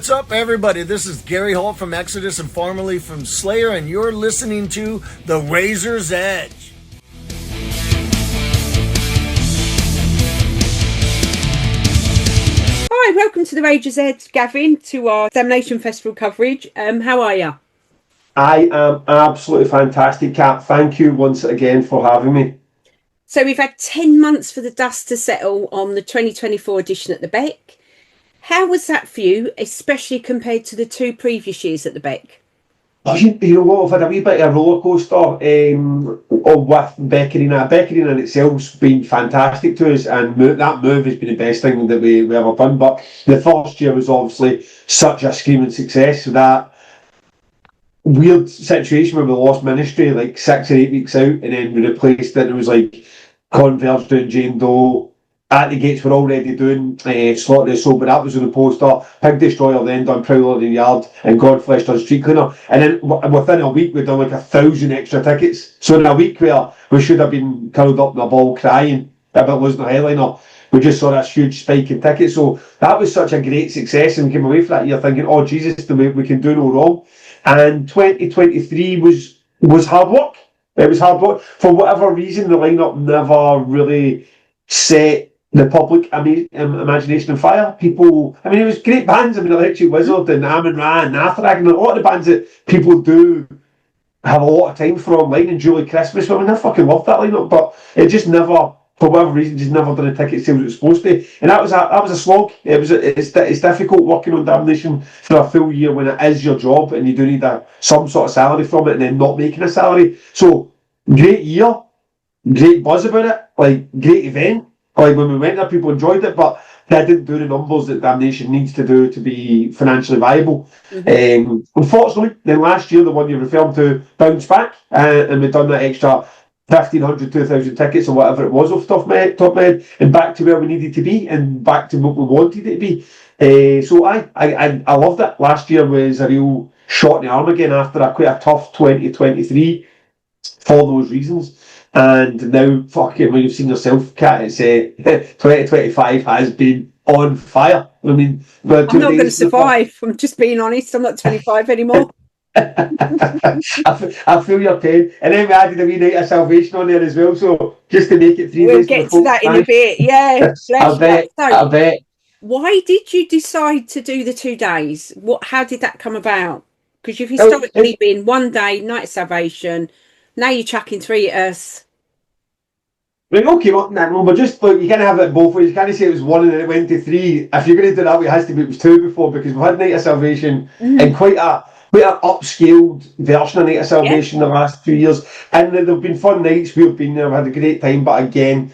What's up, everybody? This is Gary Holt from Exodus and formerly from Slayer, and you're listening to The Razor's Edge. Hi, welcome to The Razor's Edge, Gavin, to our Damnation Festival coverage. How are you? I am absolutely fantastic, Kat. Thank you once again for having me. So we've had 10 months for the dust to settle on the 2024 edition at the Beck. How was that for you, especially compared to the two previous years at the Beck? Oh, you know what, I've had a wee bit of a roller coaster with Beck Arena. Beck Arena in itself's been fantastic to us, and that move has been the best thing that we ever done. But the first year was obviously such a screaming success. That weird situation where we lost Ministry like 6 or 8 weeks out, and then we replaced it. It was like Converge doing Jane Doe. At the Gates were already doing Slaughter the Soul, but that was on the poster. Pig Destroyer then done Prowler in the Yard, and Godflesh done Street Cleaner. And then within a week we'd done like 1,000 extra tickets. So in a week where we should have been curled up in a ball crying about losing the headliner, we just saw this huge spike in tickets. So that was such a great success, and we came away from that year thinking, oh Jesus, we can do no wrong. And 2023 was hard work. It was hard work. For whatever reason, the lineup never really set the public imagination on fire. People, I mean, it was great bands. I mean, Electric Wizard and Amon Ra and Nathrag, and a lot of the bands that people do have a lot of time for online, and Julie Christmas. I mean, I fucking loved that lineup, but it just never, for whatever reason, just never done a ticket sales it was supposed to. And that was a slog. It's difficult working on Damnation for a full year when it is your job, and you do need some sort of salary from it, and then not making a salary. So great year, great buzz about it, like great event. Like when we went there, people enjoyed it, but that didn't do the numbers that Damnation needs to do to be financially viable. Mm-hmm. Unfortunately, then last year, the one you're referring to bounced back, and we've done that extra 1,500, 2,000 tickets or whatever it was off the top of my head, and back to where we needed to be, and back to what we wanted it to be. So I loved it. Last year was a real shot in the arm again after quite a tough 2023 for those reasons. And now, fucking, when you've seen yourself, Kat, it's 2025 has been on fire. I mean, I'm not going to survive. I'm just being honest. I'm not 25 anymore. I feel your pain. And then we added a wee night of salvation on there as well. So just to make it 3 days. We'll get to that in a bit. Yeah. I bet. Why did you decide to do the 2 days? How did that come about? Because you've historically been 1 day, night of salvation. Now you're chucking 3 at us. Right, okay, well, but just look, you can't have it both ways. You can't say it was 1 and then it went to 3. If you're going to do that, it has to be it was 2 before, because we've had Night of Salvation and quite an upscaled version of Night of Salvation the last 2 years. And there've been fun nights. We've been there, we've had a great time, but again,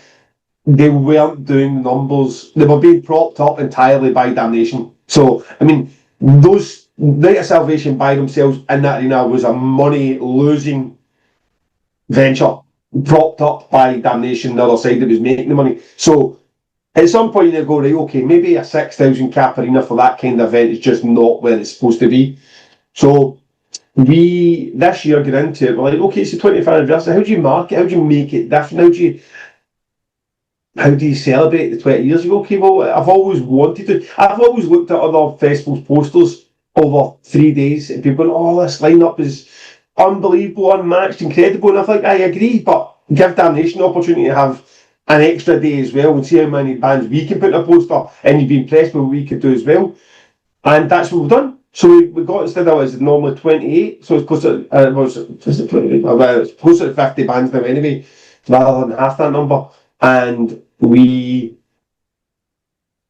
they weren't doing the numbers. They were being propped up entirely by Damnation. So, I mean, those Night of Salvation by themselves in that arena was a money-losing venture, propped up by Damnation, the other side that was making the money. So at some point you go, right, okay, maybe a 6,000 cap arena for that kind of event is just not where it's supposed to be. So we this year get into it, we're like, okay, it's the 25th anniversary, how do you market, how do you make it different, how do you celebrate the 20 years? You go, okay, well, I've always looked at other festivals posters over 3 days, and people going, oh, this lineup is unbelievable, unmatched, incredible, and I think I agree, but give Damnation the opportunity to have an extra day as well and see how many bands we can put in a poster, and you'd be impressed with what we could do as well. And that's what we've done. So we got, instead of it's normally 28, so it's closer it's closer to 50 bands now anyway, rather than half that number. And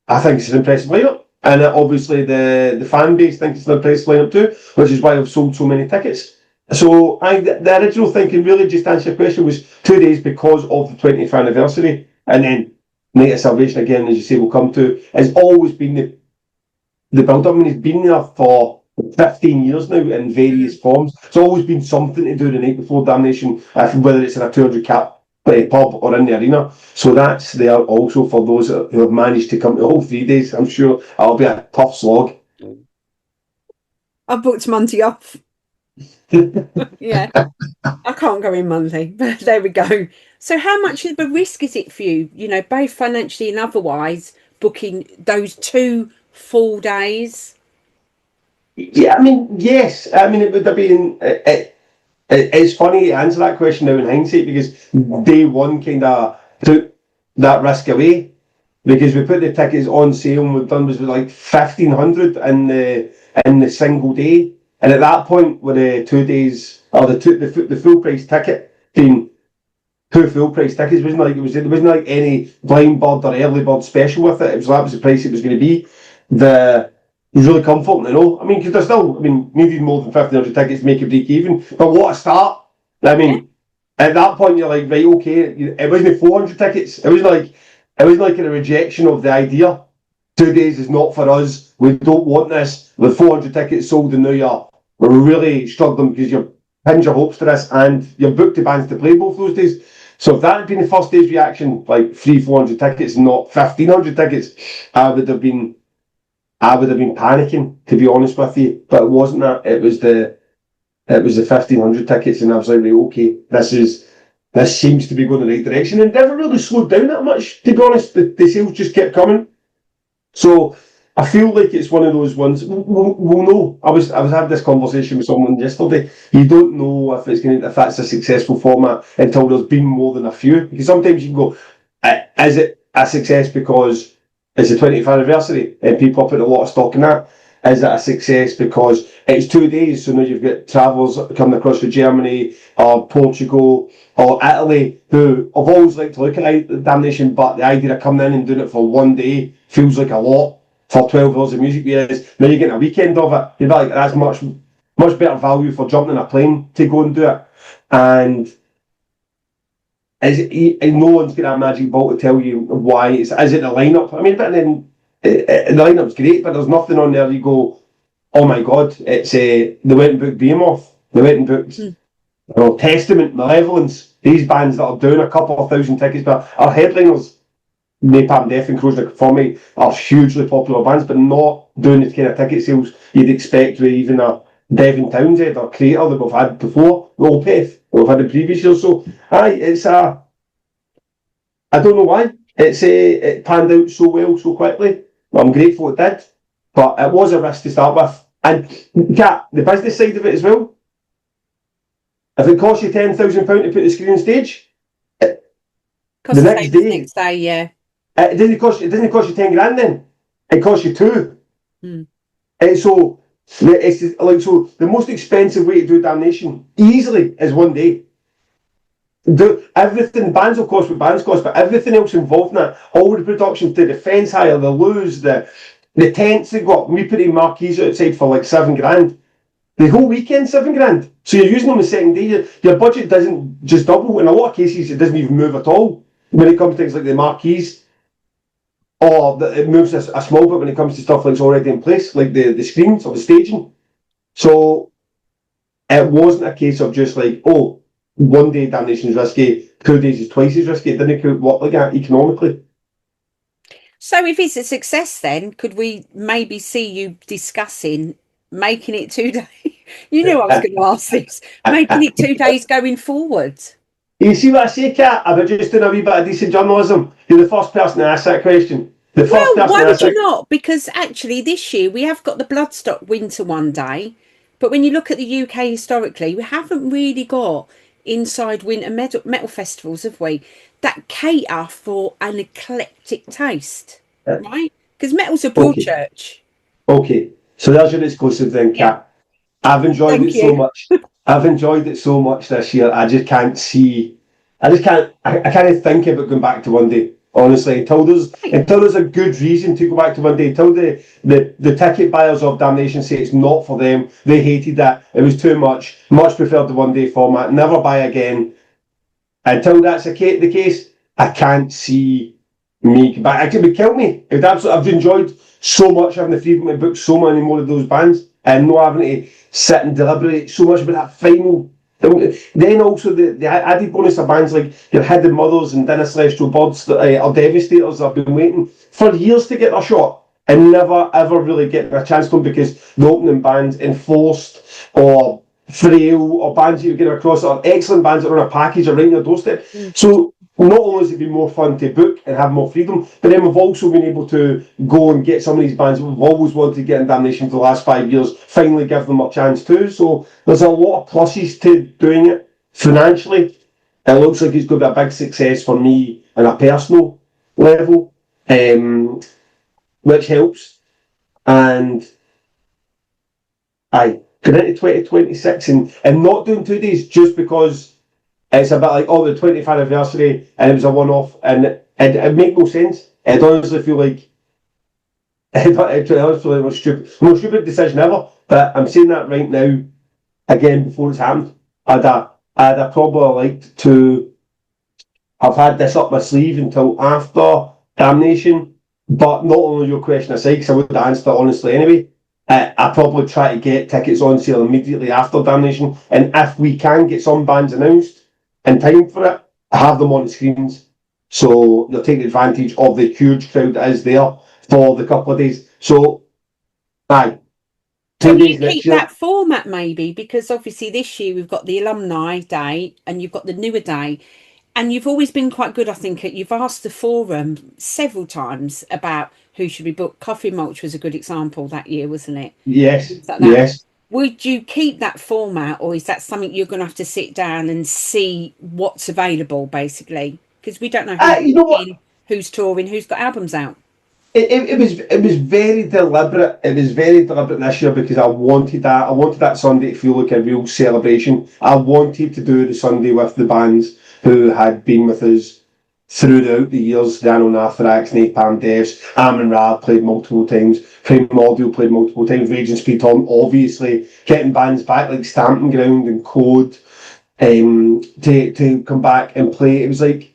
I think it's an impressive lineup, and obviously the fan base thinks it's an impressive lineup too, which is why I've sold so many tickets. So the original thinking, really, just to answer your question, was 2 days because of the 20th anniversary, and then Night of Salvation again, as you say, we'll come to. Has always been the build-up. I mean, it's been there for 15 years now in various forms. It's always been something to do the night before Damnation, whether it's in a 200 cap pub or in the arena. So that's there also for those who have managed to come to all 3 days. I'm sure it'll be a tough slog. I've booked Monday off. Yeah, I can't go in Monday, but there we go. So how much of a risk is it for you, both financially and otherwise, booking those 2 full days? Yeah, I mean, yes. I mean, it would have been. It's funny to answer that question now in hindsight because day one kind of took that risk away because we put the tickets on sale and we've done was like 1,500 in the single day, and at that point with the 2 days or the full price ticket being two full price tickets, it wasn't like any blind bird or early bird special with it. That was the price it was going to be. It was really comforting, I mean, because there's still, I mean, needed more than 1,500 tickets to make a break even, but what a start! I mean, at that point you're like, right, okay, it wasn't 400 tickets. It was like a rejection of the idea. 2 days is not for us. We don't want this. With 400 tickets sold in New Year, we're really struggling because you're pinned your hopes to this and you're booked the bands to play both those days. So if that had been the first day's reaction, like 400 tickets, not 1,500 tickets, I would have been panicking, to be honest with you. But it wasn't that. It was the 1,500 tickets, and I was like, right, okay, this seems to be going in the right direction, and never really slowed down that much. To be honest, the sales just kept coming. So I feel like it's one of those ones. We'll know. I was having this conversation with someone yesterday. You don't know if that's a successful format until there's been more than a few. Because sometimes you can go, is it a success because it's the 20th anniversary and people are putting a lot of stock in that? Is it a success because it's 2 days, so now you've got travellers coming across from Germany or Portugal or Italy who have always liked to look at Damnation, but the idea of coming in and doing it for 1 day feels like a lot for 12 hours of music, whereas now you're getting a weekend of it. You're like, that's much better value for jumping in a plane to go and do it. And no one's got a magic ball to tell you why. Is it the lineup? I mean, but then the lineup's great, but there's nothing on there you go, oh my god, it's they went and booked Behemoth, they went and booked Testament, Malevolence, these bands that are doing a couple of thousand tickets, but our headliners, Napalm Death and Crows for me, are hugely popular bands, but not doing the kind of ticket sales you'd expect with even a Devin Townsend or Crater that we've had before, Opeth, we've had in previous years. So, I don't know why. It panned out so well so quickly. I'm grateful it did, but it was a risk to start with. And Kat, the business side of it as well. If it costs you £10,000 to put the screen on stage, the next day, yeah, it doesn't cost you 10 grand. Then it costs you two. So it's like the most expensive way to do Damnation easily is 1 day. Do everything, bands will cost what bands cost, but everything else involved in that, all the production, the fence hire, the loos, the tents they got. We put in marquees outside for like 7 grand. The whole weekend, 7 grand. So you're using them the second day. Your budget doesn't just double. In a lot of cases, it doesn't even move at all when it comes to things like the marquees. Or it moves a small bit when it comes to stuff that's already in place, like the screens or the staging. So it wasn't a case of just like, 1 day Damnation is risky, 2 days is twice as risky. It didn't work like that economically. So if it's a success, then could we maybe see you discussing making it 2 days? You knew I was going to ask this. Making it 2 days going forward. You see what I say, Kat? About just doing a wee bit of decent journalism. You're the first person to ask that question. Why would you not? Because actually this year we have got the Bloodstock Winter 1 day, but when you look at the UK historically, we haven't really got inside winter metal festivals, have we, that cater for an eclectic taste, right? Because metal's a broad church. Okay, so there's your exclusive then, Kat. I've enjoyed it so much. I've enjoyed it so much this year. I just can't see. I can't think about going back to 1 day. Honestly, until there's a good reason to go back to 1 day, until the ticket buyers of Damnation say it's not for them, they hated that, it was too much preferred the 1 day format, never buy again. Until that's the case, I can't see me. But it would kill me. I've enjoyed so much having the freedom to book so many more of those bands and not having to sit and deliberate so much about that final. Then also the added bonus of bands like your Hidden Mothers and Dinner Celestial Birds that are Devastators that have been waiting for years to get their shot and never ever really getting a chance to them because the opening bands Enforced or Frail or bands you're getting across are excellent bands that are on a package or right on your doorstep. So not only has it been more fun to book and have more freedom, but then we've also been able to go and get some of these bands that we've always wanted to get in Damnation for the last 5 years, finally give them a chance too. So there's a lot of pluses to doing it financially. It looks like it's going to be a big success for me on a personal level, which helps. And going into 2026 and not doing 2 days just because it's a bit like, the 20th anniversary and it was a one-off, and it made no sense. I'd honestly feel like it was the most stupid decision ever, but I'm saying that right now, again, before it's happened. I'd probably liked to have had this up my sleeve until after Damnation, but not only your question aside, because I would have answered it honestly anyway, I probably try to get tickets on sale immediately after Damnation, and if we can get some bands announced in time for it, have them on the screens, so they'll take advantage of the huge crowd that is there for the couple of days. So, aye. Can you keep that format maybe? Because obviously this year we've got the alumni day and you've got the newer day. And you've always been quite good, I think. You've asked the forum several times about who should be booked. Coffee Mulch was a good example that year, wasn't it? Yes, Like yes. Would you keep that format, or is that something you're going to have to sit down and see what's available, basically? Because we don't know who's touring, who's got albums out. It was very deliberate. It was very deliberate this year because I wanted that. I wanted that Sunday to feel like a real celebration. I wanted to do the Sunday with the bands who had been with us throughout the years. Dano Nathrax, Napalm Death, Amon Ra played multiple times, Primordial played multiple times, Raging Speed Torm, obviously getting bands back like Stamping Ground and Code to come back and play. It was like,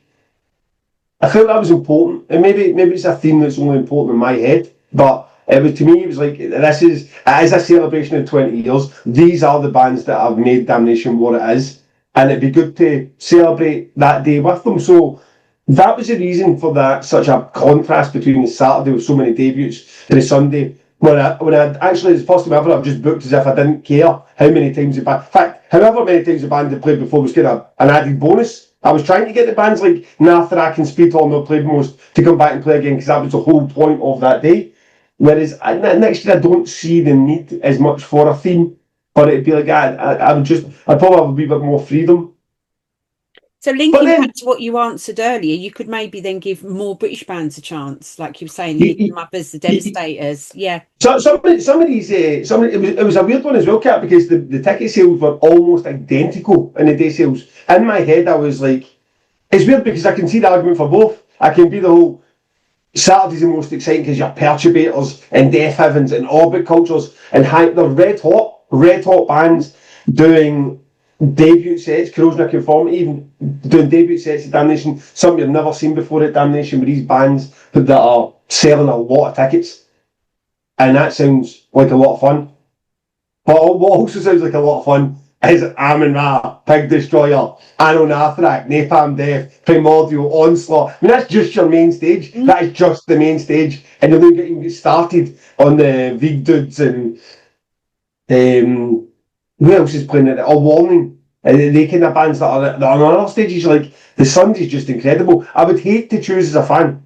I felt that was important, and maybe it's a theme that's only important in my head, but it was, to me, it was like, it is a celebration of 20 years. These are the bands that have made Damnation what it is, and it'd be good to celebrate that day with them. So that was the reason for that, such a contrast between the Saturday with so many debuts and the Sunday, when I actually, it's the first time ever I've just booked as if I didn't care how many times the band, in fact, however many times the band had played before was kind of an added bonus. I was trying to get the bands like Nathrak and Speedhorn that played most to come back and play again, because that was the whole point of that day. Whereas next year I don't see the need as much for a theme, but it'd be like I'd probably have a wee bit more freedom. So linking back to what you answered earlier, you could maybe then give more British bands a chance, like you were saying, the Hidden Mothers, the Devastators, yeah. So some of these, it was a weird one as well, Kat, because the ticket sales were almost identical in the day sales. In my head, I was like, it's weird because I can see the argument for both. I can be the whole Saturday's the most exciting because you're Perturbators and Death Heavens and Orbit Cultures and they're red hot bands doing debut sets, Corrosion of Conformity, even doing debut sets at Damnation, something you've never seen before at Damnation, with these bands that are selling a lot of tickets. And that sounds like a lot of fun. But what also sounds like a lot of fun is Amon Ra, Pig Destroyer, Anonathrak, Napalm Death, Primordial, Onslaught. I mean, that's just your main stage. That is just the main stage. And you're not getting started on the Vig Dudes and who else is playing it? A Warning. They kind of bands that are on other stages. Like, the Sunday's just incredible. I would hate to choose as a fan.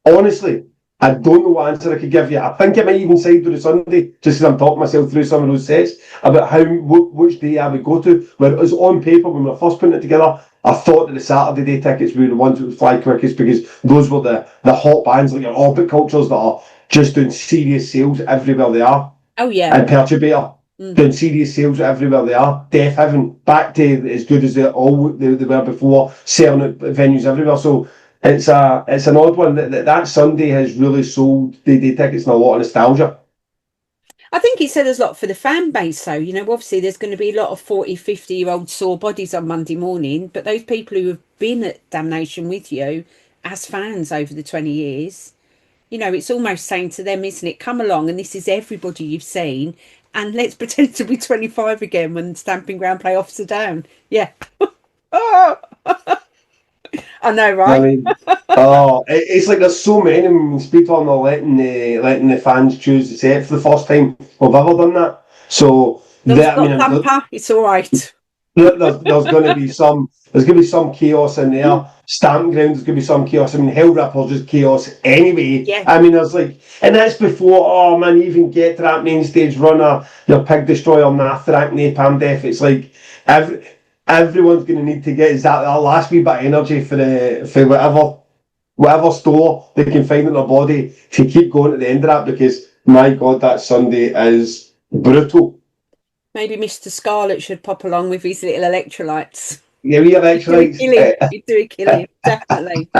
Honestly, I don't know what answer I could give you. I think I might even side with the Sunday, just as I'm talking myself through some of those sets, about which day I would go to. Where it was on paper, when we were first putting it together, I thought that the Saturday day tickets were the ones that would fly quickest, because those were the hot bands, like your Orbit Cultures, that are just doing serious sales everywhere they are. Oh, yeah. And Perturbator, doing serious sales everywhere they are. Death Heaven, back to as good as they were before, selling at venues everywhere. So it's an odd one. That Sunday has really sold the day tickets and a lot of nostalgia. I think it said a lot for the fan base, though. You know, obviously there's going to be a lot of 40, 50-year-old sore bodies on Monday morning, but those people who have been at Damnation with you as fans over the 20 years, you know, it's almost saying to them, isn't it, come along, and this is everybody you've seen, and let's pretend to be 25 again when Stamping Ground playoffs are down. Yeah. Oh! I know, right? I mean, it's like there's so many. When we speak on, they're letting the fans choose the set for the first time we've ever done that. So Thumper, it's all right. there's going to be some chaos in there. Stamping Ground, there's going to be some chaos. I mean, Hell Ripper's just chaos anyway. Yeah. I mean, there's like, and that's before, oh man, you even get to that main stage runner, your Pig Destroyer, Nathrak, Napalm Death. It's like everyone's going to need to get that last wee bit of energy for whatever store they can find in their body to keep going at the end of that, because my God, that Sunday is brutal. Maybe Mr. Scarlett should pop along with his little electrolytes. Yeah, we electrolytes. You'd do a killing, definitely.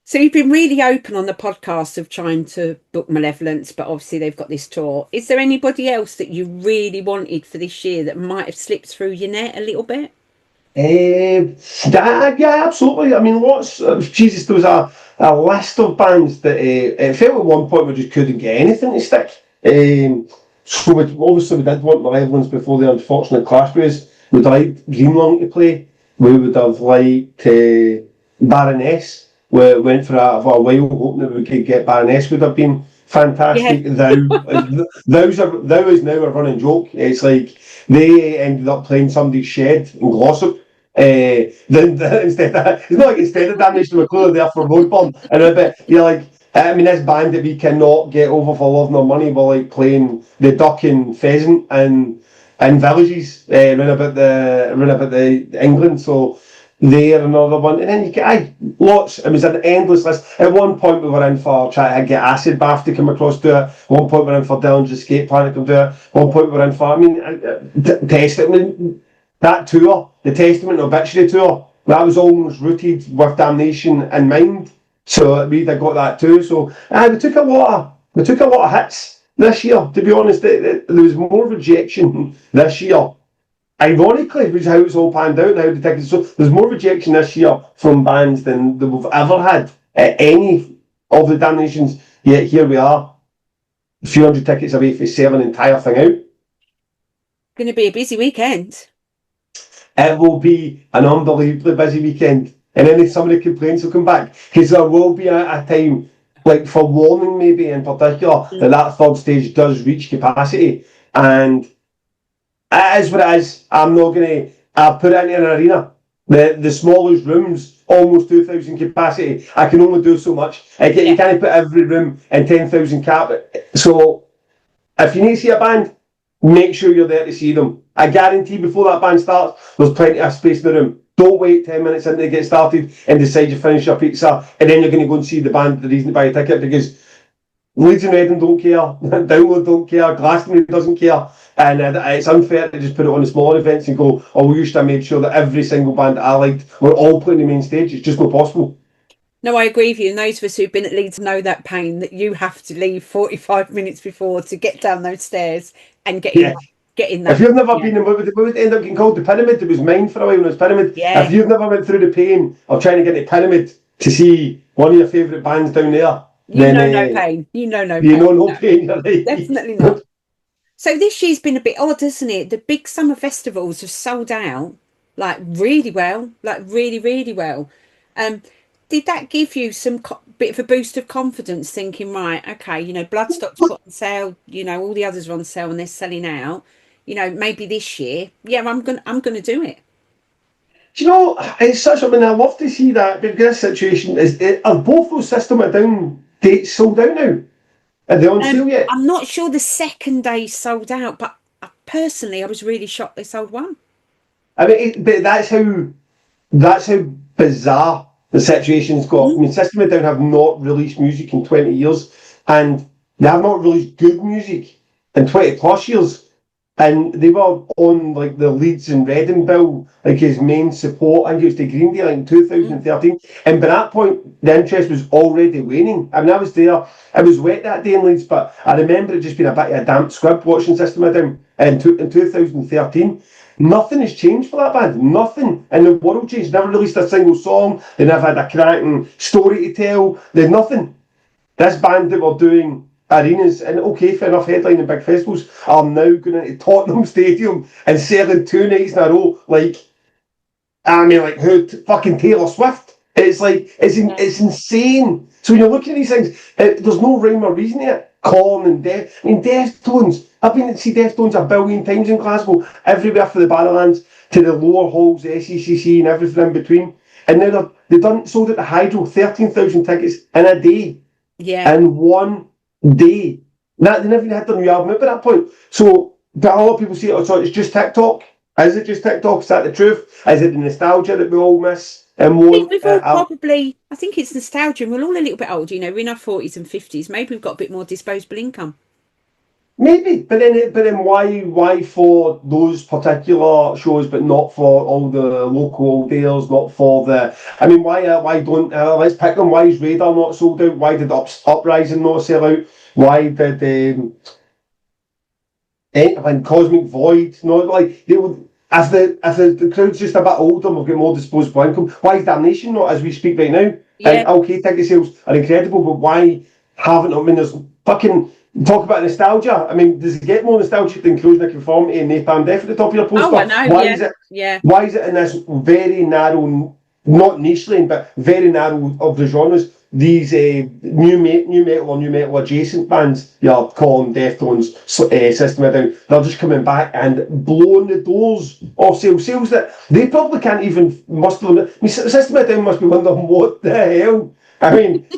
So you've been really open on the podcast of trying to book Malevolence, but obviously they've got this tour. Is there anybody else that you really wanted for this year that might have slipped through your net a little bit? Yeah, absolutely. I mean, Jesus, there was a list of bands that it felt at one point we just couldn't get anything to stick. So obviously we did want Malevolence before the unfortunate clash with us. We'd liked Dreamlong to play. We would have liked Baroness. We went for a while hoping that we could get Baroness. Would have been fantastic. Yeah. Thou is now a running joke. It's like they ended up playing somebody's shed in Glossop. Then instead of, it's not like instead of Damnation, we're clearly there for Roadburn, and a bit you're like, I mean, this band that we cannot get over for love nor money were like playing the Duck and Pheasant and Villages round about the England. So they're another one, and then you get lots. It was an endless list. At one point we were in for trying to get Acid Bath to come across to it. At one point we were in for Dillinger Escape Plan to come to it. At one point we were in for, Testament, that tour, the Testament Obituary tour, that was almost rooted with Damnation in mind. So we'd have got that too. So we took a lot of hits this year. To be honest, there was more rejection this year. Ironically, which is how it's all panned out and how the tickets. So there's more rejection this year from bands than we've ever had at any of the Damnations. Yet here we are, a few hundred tickets away for selling the entire thing out. Going to be a busy weekend. It will be an unbelievably busy weekend. And then if somebody complains, will come back. Because there will be a time, like for Warning maybe in particular, that third stage does reach capacity. And it is what it is. I'm not going to put it into an arena. The smallest rooms, almost 2,000 capacity. I can only do so much. You can't put every room in 10,000 cap. So if you need to see a band, make sure you're there to see them. I guarantee before that band starts, there's plenty of space in the room. Don't wait 10 minutes until they get started and decide you finish your pizza and then you're going to go and see the band, the reason to buy a ticket, because Leeds and Reading don't care, Download don't care, Glastonbury doesn't care, and it's unfair to just put it on the smaller events and go, oh, we used to make sure that every single band that I liked were all playing the main stage. It's just not possible. No, I agree with you. And those of us who've been at Leeds know that pain, that you have to leave 45 minutes before to get down those stairs and get in. Getting that. If you've never been in, we would end up getting called the Pyramid. It was mine for a while when it was Pyramid. Yeah. If you've never went through the pain of trying to get the Pyramid to see one of your favourite bands down there, then no pain. You know no pain. Right? Definitely not. So this year's been a bit odd, hasn't it? The big summer festivals have sold out like really well. Did that give you some bit of a boost of confidence, thinking, right, okay, Bloodstock's put on sale, all the others are on sale and they're selling out. Maybe this year, I'm gonna do it. Do you know, it's such. I mean, I love to see that. Because this situation are both those System of a Down dates sold out now? Are they on sale yet? I'm not sure the second day sold out, but personally, I was really shocked they sold one. I mean, but that's how bizarre the situation's got. I mean, System of a Down have not released music in 20 years, and they have not released good music in 20 plus years. And they were on like the Leeds and Reading bill, like his main support. I think it was to Green Day in 2013. And by that point, the interest was already waning. I mean, I was there. It was wet that day in Leeds, but I remember it just being a bit of a damp squib watching System of a Down in 2013. Nothing has changed for that band. Nothing in the world changed. Never released a single song. They never had a cracking story to tell. There's nothing. This band that were doing arenas, and okay, fair enough, headlining big festivals, are now going into Tottenham Stadium and selling 2 nights in a row, like who, fucking Taylor Swift. It's like, it's insane. So when you're looking at these things, there's no rhyme or reason to it. Korn and Deftones, I've been to see Deftones a billion times in Glasgow, everywhere from the Barrowlands to the lower halls, the SECC and everything in between. And now they've sold at the Hydro 13,000 tickets in a day. Yeah. In one day. They never even had their new album out by that point. So, but a lot of people say, oh, so it's just TikTok. Is it just TikTok? Is that the truth? Is it the nostalgia that we all miss? And I think we've all probably, I think it's nostalgia, and we're all a little bit older, we're in our 40s and 50s. Maybe we've got a bit more disposable income. Maybe, but then why for those particular shows, but not for all the local deals, not for the? I mean, why don't let's pick them? Why is Radar not sold out? Why did Uprising not sell out? Why did when Cosmic Void not like they would? If the crowd's just a bit older, we've got more disposable income. Why is Damnation not as we speak right now? Yeah. And okay, ticket sales are incredible, but why haven't? I mean, there's fucking. Talk about nostalgia. I mean, does it get more nostalgic than Closing the Conformity and Napalm Death at the top of your poster? Oh, I know, Why yeah. is it? Yeah. Why is it in this very narrow, not niche lane, but very narrow of the genres? These new metal or new metal adjacent bands, Korn, Deftones, System of a Down, they're just coming back and blowing the doors off sales that they probably can't even muster them. I mean, System of a Down must be wondering what the hell. I mean,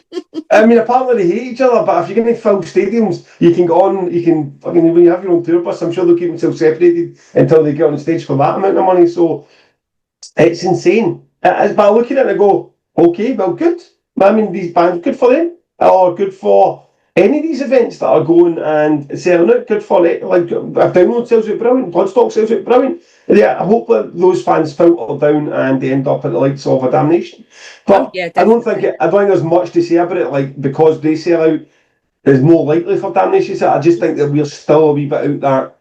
apparently they hate each other, but if you're going to fill stadiums, you can go on, when you have your own tour bus, I'm sure they'll keep themselves separated until they get on stage for that amount of money. So it's insane. But I look at it and I go, okay, well, good. I mean, these bands, good for them, or good for any of these events that are going and selling out. Good for it. Like, if Download sells out, brilliant. Bloodstock sells out, brilliant. Yeah, I hope that those fans filter down and they end up at the likes of a Damnation. But yeah, I don't think there's much to say about it. Like, because they sell out, is more likely for Damnation. So I just think that we're still a wee bit out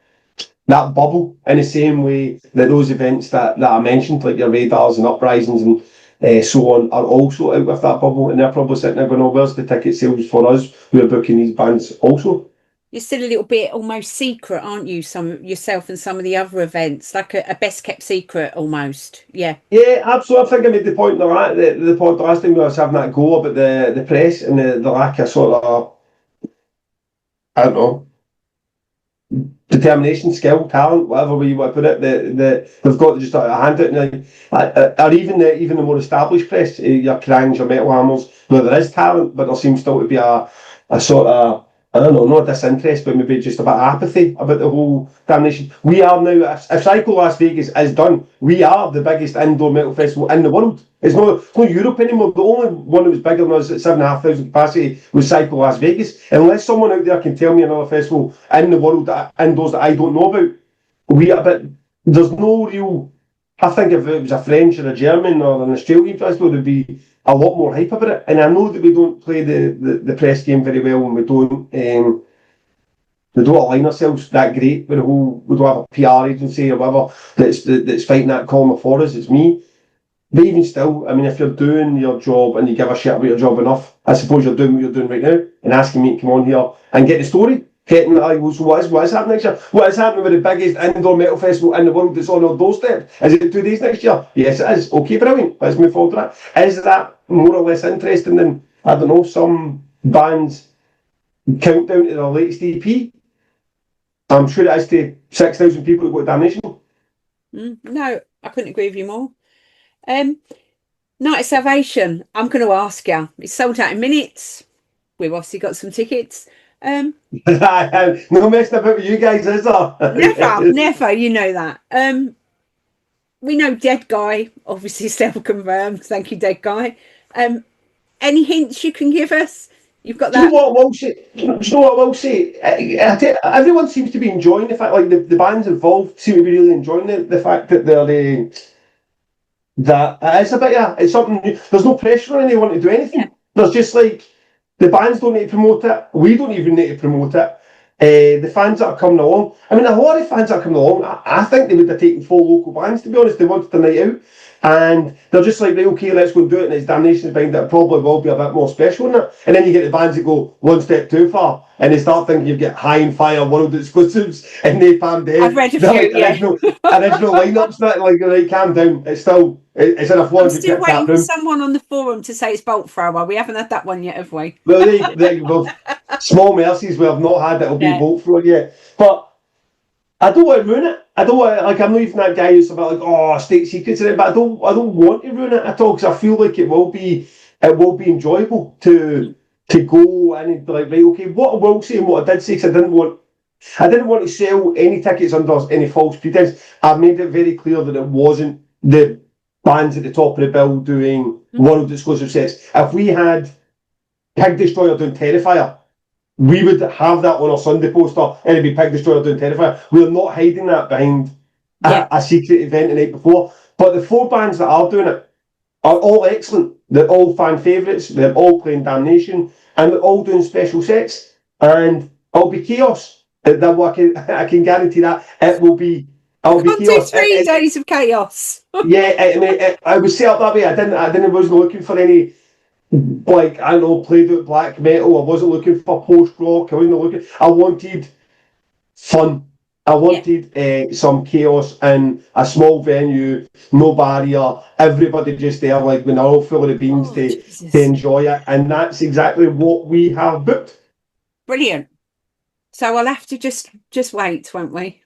that bubble in the same way that those events that I mentioned, like your Radars and Uprisings and so on, are also out with that bubble, and they're probably sitting there going, oh, where's the ticket sales for us who are booking these bands also? You're still a little bit almost secret, aren't you? Yourself and some of the other events, like a best kept secret almost. Yeah. Yeah, absolutely. I think I made the point in the pod last time we was having that go about the press and the lack of sort of, I don't know, determination, skill, talent, whatever way you want to put it. They've got just a hand out, or even the more established press, your Crangs, your Metal Hammers, where there is talent, but there seems still to be a sort of, I don't know, not disinterest, but maybe just a bit of apathy about the whole Damnation. We are now, if Psycho Las Vegas is done, we are the biggest indoor metal festival in the world. It's not Europe anymore. The only one that was bigger than us at 7,500 capacity was Psycho Las Vegas. Unless someone out there can tell me another festival in the world indoors that I don't know about, but there's no real. I think if it was a French or a German or an Australian festival, there'd be a lot more hype about it. And I know that we don't play the press game very well, and we don't align ourselves that great with we don't have a PR agency or whatever that's fighting that corner for us. It's me. But even still, I mean, if you're doing your job and you give a shit about your job enough, I suppose you're doing what you're doing right now and asking me to come on here and get the story. So what is happening next year? What is happening with the biggest indoor metal festival in the world that's on our doorstep? Is it 2 days next year? Yes, it is. Okay, brilliant. Let's move forward to that. Is that more or less interesting than, I don't know, some bands' countdown to their latest EP? I'm sure it is to 6,000 people who go to Damnation. No, I couldn't agree with you more. Night of Salvation, I'm going to ask you. It's sold out in minutes. We've obviously got some tickets. No messing about with you guys, is there? Never, you know that. We know Dead Guy, obviously self-confirmed. Thank you, Dead Guy. Any hints you can give us? You've got that. Do you know what I will say? Everyone seems to be enjoying the fact, like the bands involved seem to be really enjoying the fact that they're that it's a bit it's something new. There's no pressure on anyone to do anything. Yeah. There's just like the bands don't need to promote it. We don't even need to promote it. The fans that are coming along, I mean, a lot of fans that are coming along, I think they would have taken 4 local bands, to be honest. They wanted the night out. And they're just like, right, okay, let's go and do it. And it's Damnation's behind it. It probably will be a bit more special in it. And then you get the bands that go one step too far. And they start thinking you get High and Fire world exclusives and Napalm Death. I've read a few, original lineups. That like, right, calm down. It's in a floor. I'm still waiting for someone on the forum to say it's Bolt Thrower. We haven't had that one yet, have we? Well, small mercies we have not had. It'll be Bolt Thrower yet. But I don't want to ruin it. I don't want to, like, I'm not even that guy who's about like, oh, state secrets in it, but I don't want to ruin it at all, because I feel like it will be enjoyable to go and be like, right, okay, what I will say and what I did say, because I didn't want to sell any tickets under any false pretense. I made it very clear that it wasn't the bands at the top of the bill doing world exclusive sets. If we had Pig Destroyer doing Terrifier, we would have that on our Sunday poster, and it'd be Pig Destroyer doing Terrifier. We're not hiding that behind a secret event the night before. But the 4 bands that are doing it are all excellent. They're all fan favourites. They're all playing Damnation, and they're all doing special sets. And it'll be chaos. I can guarantee that it will be. I'll be chaos. 3 days of chaos. Yeah, I was set up that way. I wasn't looking for any, like, I don't know, played out black metal. I wasn't looking for post rock. I wanted fun. I wanted some chaos in a small venue, no barrier, everybody just there, like, when they're all full of the beans to enjoy it. And that's exactly what we have booked. Brilliant. So I'll have to just wait, won't we?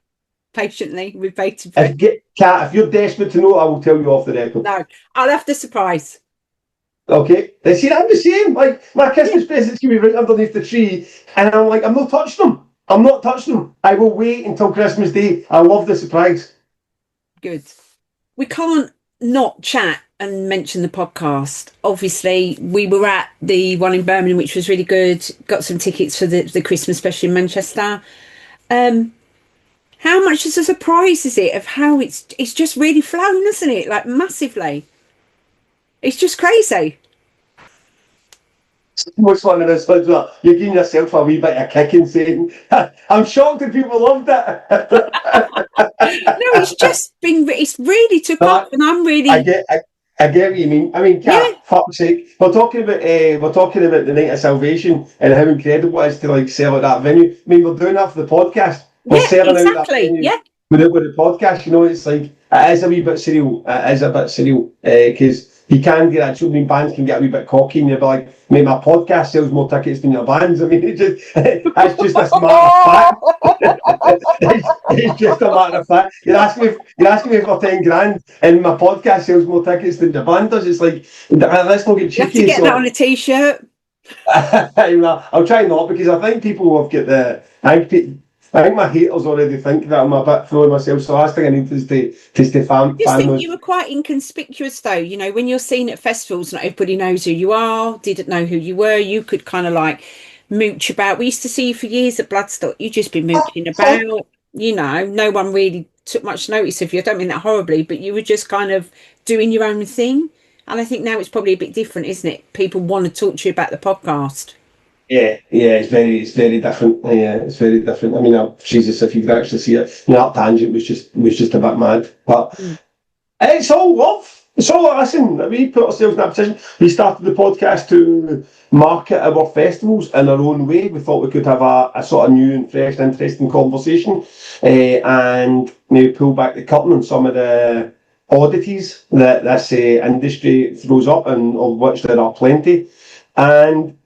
Patiently, with bated breath. Kat, if you're desperate to know, I will tell you off the record. No, I'll have the surprise. Okay, see, I'm the same. Like, my Christmas presents can be right underneath the tree, and I'm like, I'm not touching them. I will wait until Christmas Day. I love the surprise. Good. We can't not chat and mention the podcast. Obviously, we were at the one in Birmingham, which was really good. Got some tickets for the Christmas special in Manchester. How much is a surprise is it of how it's just really flown, isn't it? Like, massively. It's just crazy. Most one of those ones where you're giving yourself a wee bit of kick and saying, I'm shocked that people loved it. No, it's really took off, and I'm really... I get what you mean. I mean, Kat, fuck's sake. We're talking about the Night of Salvation and how incredible it is to, like, sell at that venue. I mean, we're doing that for the podcast. We're selling out that venue with the podcast. You know, it's like, it is a wee bit surreal. Because you can get that, so many bands can get a wee bit cocky, and you'll be like, mate, my podcast sells more tickets than your bands. I mean, it's just a matter of fact. It's just a matter of fact. You're asking me for 10 grand, and my podcast sells more tickets than the band does. It's like, let's not get cheeky. You have to get that on a t-shirt. I'll try not, because I think people have got I think my haters already think that I'm a bit full of myself, so the last thing I need is to fan. I think you were quite inconspicuous, though. You know, when you're seen at festivals, not everybody knows who you are, didn't know who you were. You could kind of like mooch about. We used to see you for years at Bloodstock. You'd just be mooching about. You know, no one really took much notice of you. I don't mean that horribly, but you were just kind of doing your own thing. And I think now it's probably a bit different, isn't it? People want to talk to you about the podcast. Yeah, it's very different. Yeah, it's very different. I mean, Jesus, if you could actually see it, that tangent was just a bit mad. But it's all love. It's all, listen, we put ourselves in that position. We started the podcast to market our festivals in our own way. We thought we could have a sort of new and fresh, interesting conversation, and maybe pull back the curtain on some of the oddities that this industry throws up, and of which there are plenty. And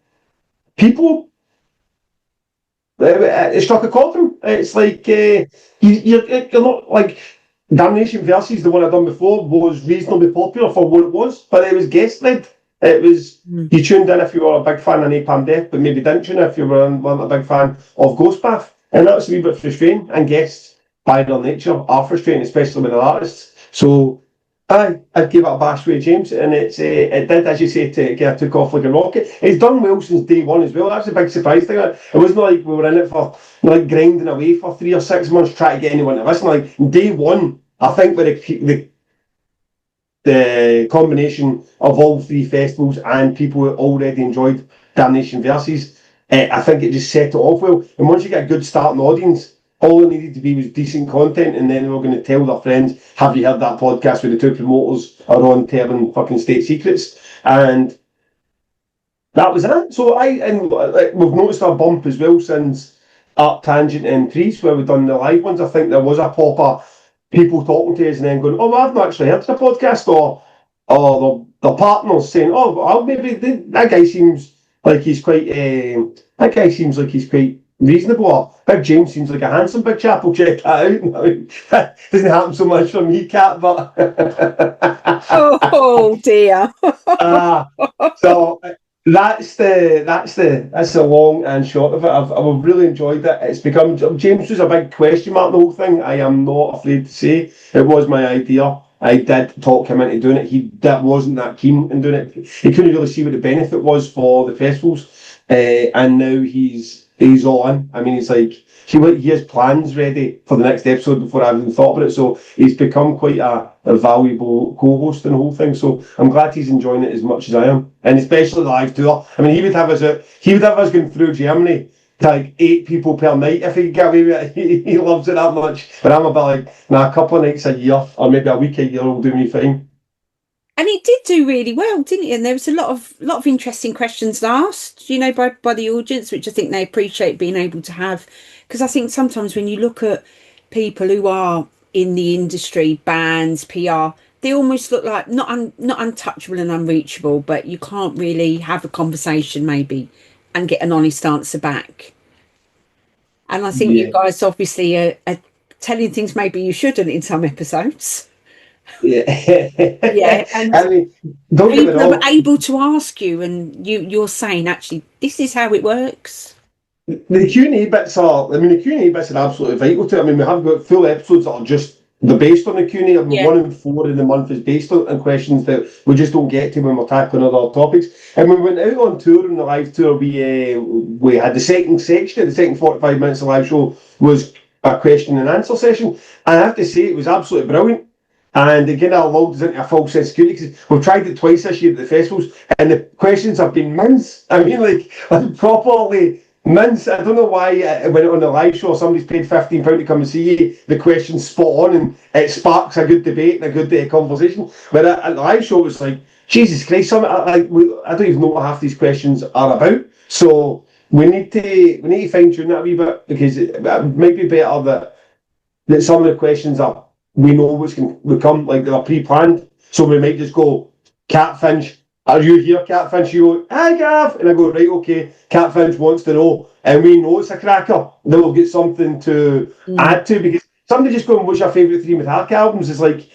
people, it struck a chord with them. It's like, you're not like, Damnation Versus, the one I'd done before, was reasonably popular for what it was, but it was guest led. It was, you tuned in if you were a big fan of Napalm Death, but maybe didn't tune in if you were a big fan of Ghostbath. And that was a wee bit frustrating, and guests, by their nature, are frustrating, especially with the artists. So, I'd give it a bash with James, and it did, as you say, took off like a rocket. It's done well since day one as well. That's a big surprise thing. It wasn't like we were in it for, like, grinding away for 3 or 6 months trying to get anyone to listen. Like, day one, I think with the combination of all 3 festivals and people who already enjoyed Damnation Versus, I think it just set it off well. And once you get a good starting audience, all it needed to be was decent content, and then they were going to tell their friends, have you heard that podcast where the 2 promoters are on telling fucking state secrets? And that was it. So we've noticed a bump as well since Art Tangent and Trees, where we've done the live ones. I think there was a pop-up, people talking to us and then going, oh, well, I've not actually heard the podcast, or the partners saying, oh, well, maybe that guy seems like he's quite reasonable. Big James seems like a handsome big chap. We'll check that out. I mean, doesn't happen so much for me, Cat, but Oh dear. so that's the long and short of it. I've really enjoyed it. It's become James was a big question mark. The whole thing. I am not afraid to say it was my idea. I did talk him into doing it. He wasn't that keen in doing it. He couldn't really see what the benefit was for the festivals, and now he's all in. I mean, he's like he has plans ready for the next episode before I even thought about it. So he's become quite a valuable co-host in the whole thing. So I'm glad he's enjoying it as much as I am, and especially the live tour. I mean, he would have us going through Germany to like 8 people per night if he could get away with it. He loves it that much. But I'm a bit like, nah, a couple of nights a year or maybe a week a year will do me fine. And it did do really well, didn't it? And there was a lot of interesting questions asked, by the audience, which I think they appreciate being able to have. Because I think sometimes when you look at people who are in the industry, bands, PR, they almost look like not untouchable and unreachable, but you can't really have a conversation maybe and get an honest answer back. And I think you guys obviously are telling things maybe you shouldn't in some episodes. Yeah. Yeah, and I mean, don't get me people wrong. are able to ask you, and you're saying actually this is how it works. The Q&A bits are, I mean, the Q&A bits are absolutely vital to it. I mean, we have got full episodes that are just, they're based on the Q&A. I mean, Yeah. 1 in 4 in the month is based on questions that we just don't get to when we're tackling other topics. And when we went out on tour, on the live tour, we had the second section, the second 45 minutes of live show was a question and answer session. And I have to say, it was absolutely brilliant. And again, that allowed us into a false sense of security because we've tried it twice this year at the festivals, and the questions have been mince. I mean, like properly mince. I don't know why when on the live show somebody's paid £15 to come and see you, the question's spot on and it sparks a good debate and a good conversation. But at the live show, it was like, Jesus Christ, I don't even know what half these questions are about. So we need to fine tune that a wee bit because it might be better that some of the questions are we know what's going to come, like they're pre-planned. So we might just go, Catfinch, are you here, Catfinch? You go, hi, Gav. And I go, right, okay, Catfinch wants to know. And we know it's a cracker. Then we'll get something to add to because somebody just going, what's your favourite 3 Metallica albums? It's like,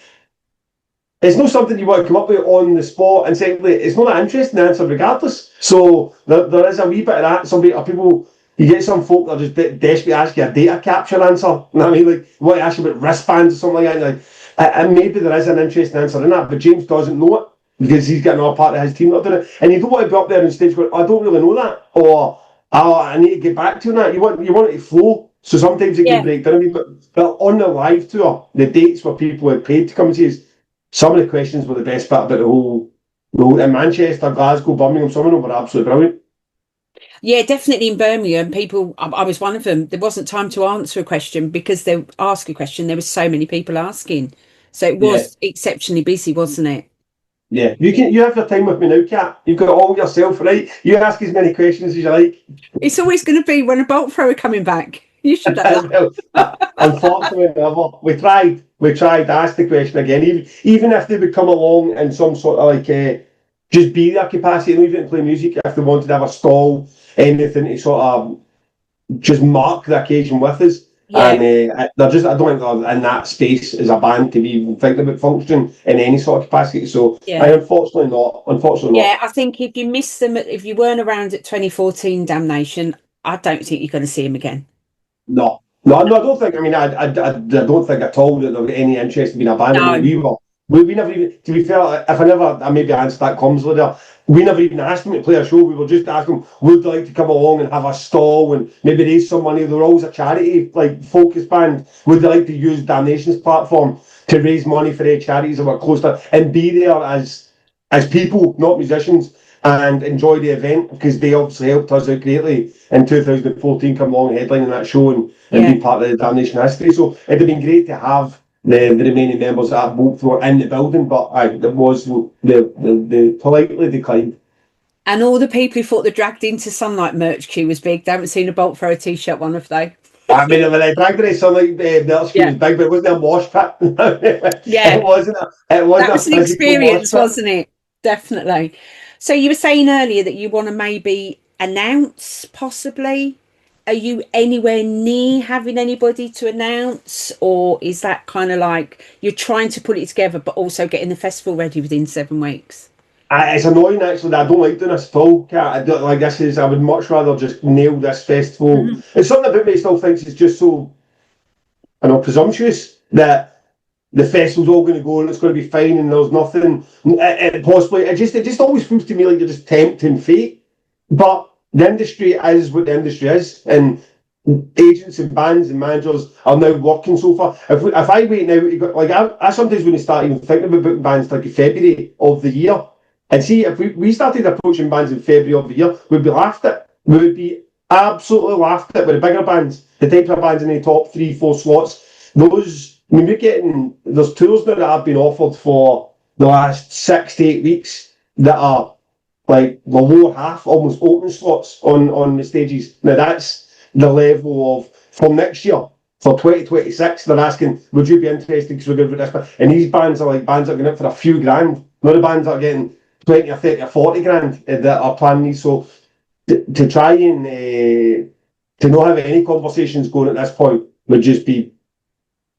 it's not something you want to come up with on the spot. And secondly, it's not that interesting answer regardless. So there is a wee bit of that. You get some folk that are just desperate to ask you a data capture answer. You know what I mean? Like, you want to ask you about wristbands or something like that. And maybe there is an interesting answer in that, but James doesn't know it because he's got another part of his team that doing it. And you don't want to be up there on stage going, I don't really know that, or I need to get back to that. You want it to flow. So sometimes it can break down a wee bit. But on the live tour, the dates where people had paid to come and see us, some of the questions were the best bit about the whole in Manchester, Glasgow, Birmingham, some of them were absolutely brilliant. Yeah, definitely in Birmingham, people, I was one of them. There wasn't time to answer a question because they ask a question. There were so many people asking. So it was exceptionally busy, wasn't it? Yeah, you have your time with me now, Kat. You've got it all yourself, right? You ask as many questions as you like. It's always going to be when a bolt thrower coming back. You should have that. Unfortunately, never. We tried to ask the question again, even if they would come along in some sort of like just be their capacity, and even play music if they wanted to have a stall, anything to sort of just mark the occasion with us. Yeah. And they're just, I don't think they're in that space as a band to be even thinking about functioning in any sort of capacity. So, unfortunately not. Yeah, I think if you miss them, if you weren't around at 2014 Damnation, I don't think you're going to see them again. No, I don't think. I mean, I don't think at all that they've any interest in being a band. No. I mean, we never even. To be fair, if I maybe answered that clumsily there, we never even asked them to play a show. We were just asking them, would they like to come along and have a stall and maybe raise some money? They're always a charity, like focus band. Would they like to use Damnation's platform to raise money for their charities that were close to and be there as people, not musicians, and enjoy the event because they obviously helped us out greatly in 2014, come along headlining that show and be part of the Damnation history. So it'd have been great to have the remaining members that both were in the building, but it wasn't. They politely declined. And all the people who thought the Dragged Into Sunlight merch queue was big, they haven't seen a Bolt Thrower t-shirt one, have they? I mean, when I dragged it, Sunlight merch queue was big, but it wasn't a mosh pit. It wasn't. That was an experience, wasn't it? Definitely. So you were saying earlier that you want to maybe announce possibly are you anywhere near having anybody to announce, or is that kind of like you're trying to put it together, but also getting the festival ready within 7 weeks? It's annoying actually that I don't like doing this full cat. I don't like this is I would much rather just nail this festival. Mhm. It's something about me still thinks it's just so presumptuous that the festival's all going to go and it's going to be fine and there's nothing possibly. It just always feels to me like you're just tempting fate. But the industry is what the industry is, and agents and bands and managers are now working so far. If I wait now, like I sometimes when I start even thinking about booking bands like in February of the year, and see if we started approaching bands in February of the year, we'd be laughed at. We would be absolutely laughed at with the bigger bands, the type of bands in the top 3, 4 slots. Those I mean, we're getting there's tours now that have been offered for the last 6 to 8 weeks that are like the lower half, almost open slots on the stages. Now that's the level of for next year. For 2026, they're asking, would you be interested because we're good with this? And these bands are like bands that are going out for a few grand. Not the bands that are getting 20 or 30 or 40 grand that are planning these. So to try and to not have any conversations going at this point would just be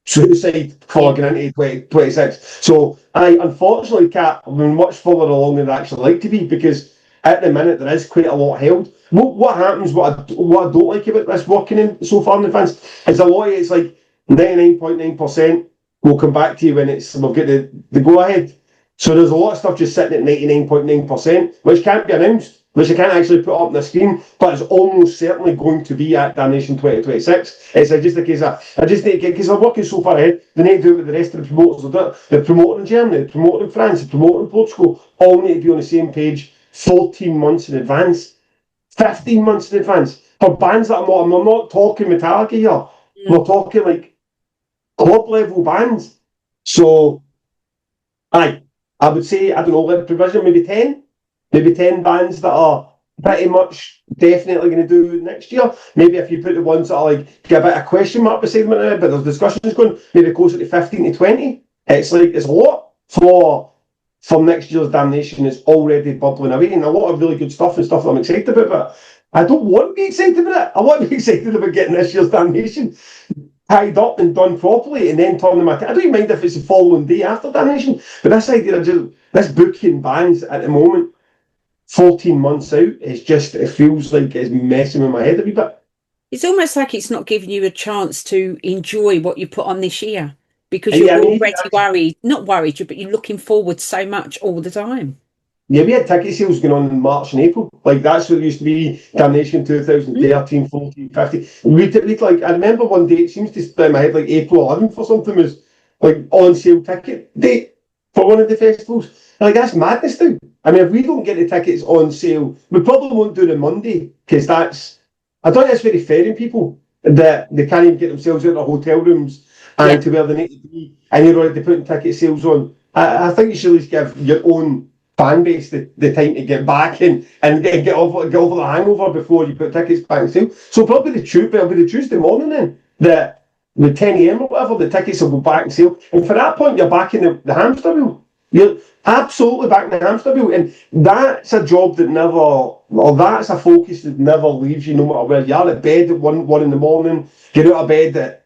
suicide for getting into 2026. So I unfortunately can't I'm much further along than I'd actually like to be because at the minute there is quite a lot held. What happens, what I don't like about this working in so far in advance is a lot of it's like 99.9% will come back to you when we'll get the go ahead. So there's a lot of stuff just sitting at 99.9%, which can't be announced, which I can't actually put up on the screen, but it's almost certainly going to be at Damnation 2026. It's just a case of, I just need to get, because I'm working so far ahead, they need to do it with the rest of the promoters. The promoter in Germany, the promoter in France, the promoter in Portugal, all need to be on the same page 14 months in advance, 15 months in advance. For bands that I'm not talking Metallica here, we're talking like club level bands. So, I would say, I don't know, like provision, maybe 10 bands that are pretty much definitely going to do next year. Maybe if you put the ones that are like, get a bit of question mark beside them now, but there's discussions going, maybe closer to 15 to 20. It's like, it's a lot for next year's Damnation. It's already bubbling away and a lot of really good stuff and stuff that I'm excited about, but I don't want to be excited about it. I want to be excited about getting this year's Damnation tied up and done properly and then turn them. I don't even mind if it's the following day after Damnation, but this idea of just this booking bands at the moment, 14 months out, it feels like it's messing with my head a wee bit. It's almost like it's not giving you a chance to enjoy what you put on this year because Yeah, you're I mean, already worried, not worried, but you're looking forward so much all the time. yeah, we had ticket sales going on in March and April. Like, that's what it used to be, Damnation 2013, 14, 15. We'd like, I remember one day, it seems to split in my head, like April 11th or something was like on sale ticket date for one of the festivals. Like, that's madness now. I mean, if we don't get the tickets on sale, we probably won't do the Monday, because I don't think it's very fair in people that they can't even get themselves out of their hotel rooms and to where they need to be, and you're already putting ticket sales on. I think you should at least give your own fan base the time to get back and get over the hangover before you put tickets back on sale. So probably it'll be the Tuesday morning then, the 10 a.m. or whatever, the tickets will go back on sale. And for that point, you're back in the hamster wheel. You're absolutely back in the hamster wheel. And that's a job that never, or that's a focus that never leaves you no matter where you are. At bed at one in the morning, get out of bed at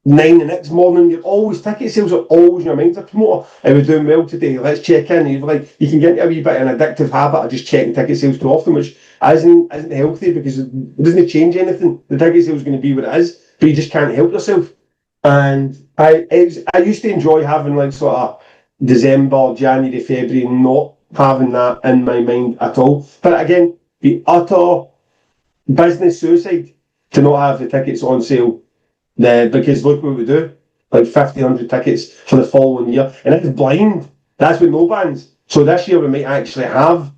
9 the next morning, you're always ticket sales are always in your mind as a promoter. Are we doing well today? Let's check in. And you're like, you can get into a wee bit of an addictive habit of just checking ticket sales too often, which isn't healthy because it doesn't change anything. The ticket sales is going to be what it is, but you just can't help yourself. And I used to enjoy having like sort of December, January, February, not having that in my mind at all. But again, the utter business suicide to not have the tickets on sale. Because look what we do, like 1,500 tickets for the following year, and it's blind. That's with no bands. So this year we might actually have,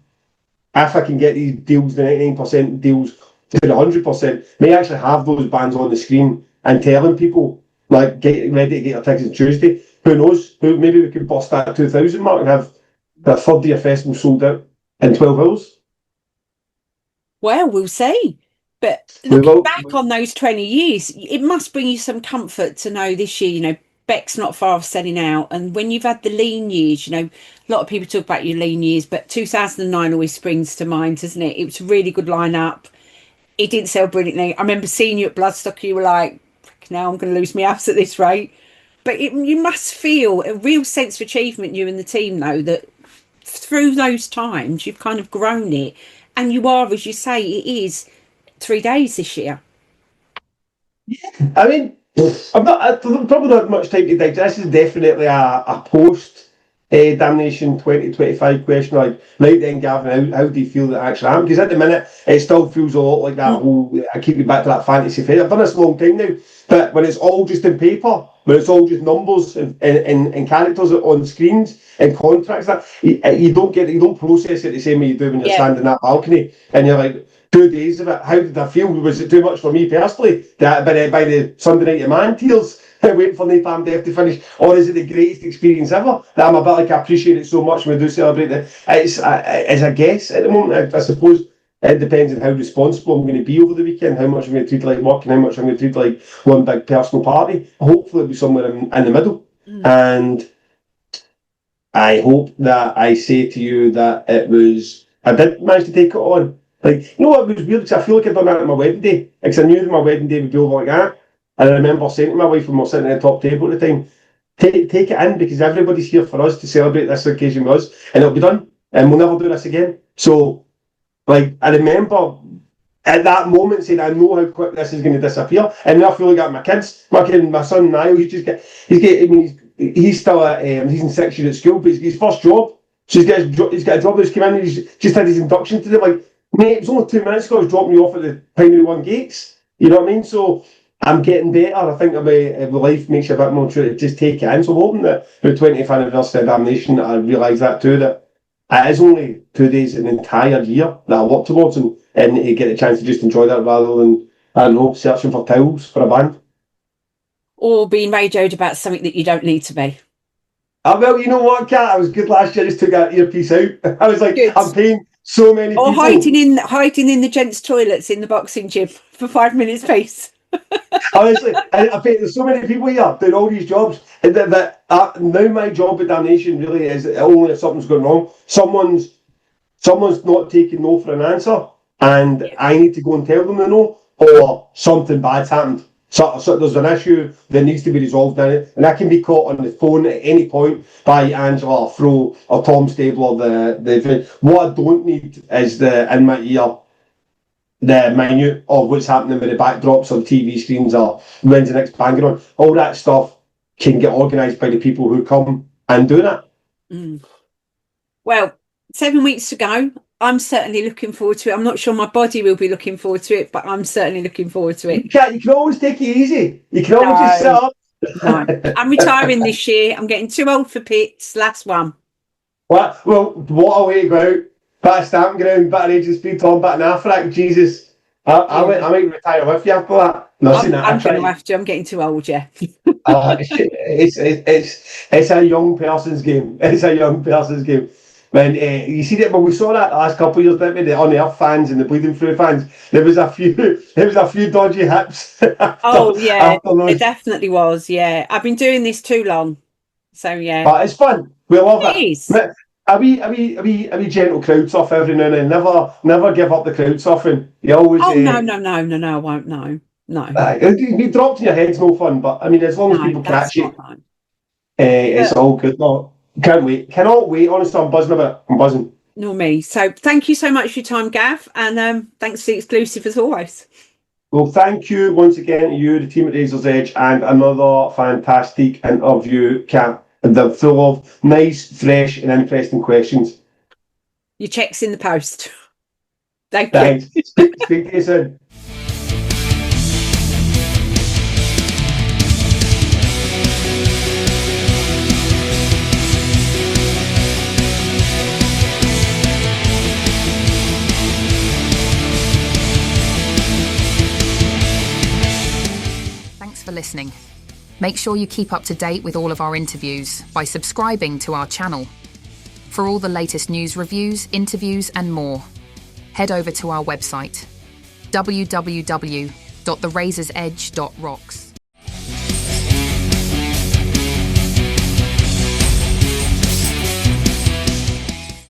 if I can get these deals, the 99% deals to the 100%, may actually have those bands on the screen and telling people like get ready to get your tickets on Tuesday. Who knows? Maybe we could bust that 2,000 mark and have the third year festival sold out in 12 hours. Well, we'll see. But We looking will. back on those 20 years, it must bring you some comfort to know this year, Beck's not far off selling out. And when you've had the lean years, a lot of people talk about your lean years, but 2009 always springs to mind, doesn't it? It was a really good lineup. It didn't sell brilliantly. I remember seeing you at Bloodstock. You were like, now I'm going to lose my house at this rate. But you must feel a real sense of achievement, you and the team, though, that through those times you've kind of grown it. And you are, as you say, it is 3 days this year. I mean, I'm probably not much time to digest. This is definitely a post Damnation 2025 question. Like, right then, Gavin, how do you feel that actually happened? Because at the minute, it still feels a lot like that whole. I keep you back to that fantasy phase. I've done this a long time now, but when it's all just in paper, when it's all just numbers and characters on screens and contracts, that you don't process it the same way you do when you're standing in that balcony and you're like, 2 days of it, how did I feel? Was it too much for me personally? That by the Sunday night of man tears, waiting for Napalm Death to finish, or is it the greatest experience ever? That I'm a bit like, I appreciate it so much when we do celebrate it. It's as a guess at the moment. I suppose it depends on how responsible I'm going to be over the weekend, how much I'm going to treat like work, and how much I'm going to treat like one big personal party. Hopefully, it'll be somewhere in the middle, and I hope that I say to you that it was. I did manage to take it on. Like, you know what was weird? Because I feel like I'd done that on my wedding day. Because I knew that my wedding day would be over like that. And I remember saying to my wife when we were sitting at the top table at the time, take it in, because everybody's here for us to celebrate this occasion with us, and it'll be done, and we'll never do this again. So, like, I remember at that moment saying, I know how quick this is going to disappear. And now I feel like my kids, my son Niall, he's still he's in 6th year at school, but he's first job. So he's got a job that's come in, and he's just had his induction today. Like, mate, it was only 2 minutes ago I was dropping you off at the Primary 1 gates. You know what I mean? So I'm getting better. I think my life makes you a bit more true to just take it in. So I'm hoping that the 20th anniversary of Damnation, I realise that too, that it is only 2 days an entire year that I work towards, and you get a chance to just enjoy that rather than, I don't know, searching for towels for a band. Or being radioed about something that you don't need to be. Well, you know what, Kat? I was good last year. I just took that earpiece out. I was like, good. I'm paying so many people. Or hiding in the gents' toilets in the boxing gym for 5 minutes piece. Honestly, I think there's so many people here doing all these jobs, and that now my job at Damnation really is only if something's going wrong. Someone's not taking no for an answer, and I need to go and tell them the no, or something bad's happened. So there's an issue that needs to be resolved in it, and I can be caught on the phone at any point by Angela or Fro or Tom Stabler. What I don't need is in my ear the minute of what's happening with the backdrops on TV screens or when's the next band on. All that stuff can get organised by the people who come and do that. Well, 7 weeks to go. I'm certainly looking forward to it. I'm not sure my body will be looking forward to it, but I'm certainly looking forward to it. You can always take it easy. You can always just sit up. No. I'm retiring this year. I'm getting too old for pits. Last one. Well, what a way to go out. Bit of stamping ground, bit of raging speed, Tom, bit of Afrac. Jesus. I might retire with you after that. I'm going to have to. I'm getting too old, yeah. It's a young person's game. It's a young person's game. When you see that, well, we saw that the last couple of years, didn't we? The On the Earth fans and the Bleeding Through fans. There was a few dodgy hips. It definitely was. Yeah, I've been doing this too long, so yeah. But it's fun. We love it. It is. A wee gentle crowd surf every now and then. Never give up the crowd surfing. You always. Oh no! I won't. No. You dropped in your head's no fun, but I mean, as long as people catch it, it's all good. No. Can't wait. Cannot wait. Honestly, I'm buzzing about it. I'm buzzing. Nor me. So thank you so much for your time, Gav, and thanks for the exclusive as always. Well, thank you once again to you, the team at Razor's Edge, and another fantastic interview, Kat. They're full of nice, fresh, and interesting questions. Your check's in the post. Thank Thanks. you. Speak to you soon. For listening. Make sure you keep up to date with all of our interviews by subscribing to our channel. For all the latest news, reviews, interviews and more, head over to our website www.therazorsedge.rocks.